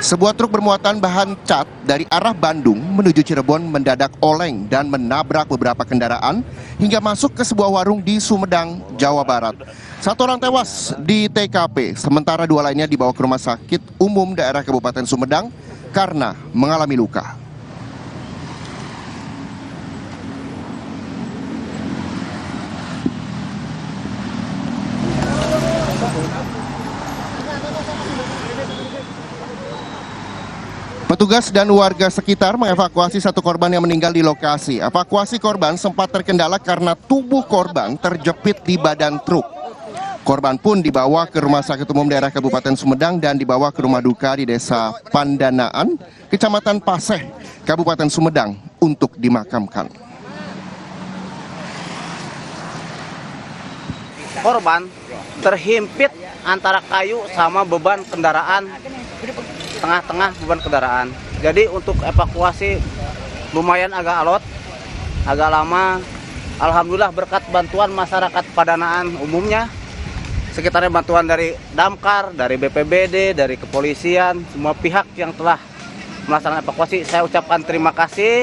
Sebuah truk bermuatan bahan cat dari arah Bandung menuju Cirebon mendadak oleng dan menabrak beberapa kendaraan hingga masuk ke sebuah warung di Sumedang, Jawa Barat. Satu orang tewas di TKP, sementara dua lainnya dibawa ke Rumah Sakit Umum Daerah Kabupaten Sumedang karena mengalami luka. Petugas dan warga sekitar mengevakuasi satu korban yang meninggal di lokasi. Evakuasi korban sempat terkendala karena tubuh korban terjepit di badan truk. Korban pun dibawa ke Rumah Sakit Umum Daerah Kabupaten Sumedang dan dibawa ke rumah duka di Desa Pandanaan, Kecamatan Paseh, Kabupaten Sumedang untuk dimakamkan. Korban terhimpit antara kayu sama beban kendaraan, tengah-tengah beban kendaraan. Jadi untuk evakuasi lumayan agak alot, agak lama. Alhamdulillah berkat bantuan masyarakat Pandanaan umumnya, sekitarnya bantuan dari Damkar, dari BPBD, dari kepolisian, semua pihak yang telah melaksanakan evakuasi, saya ucapkan terima kasih.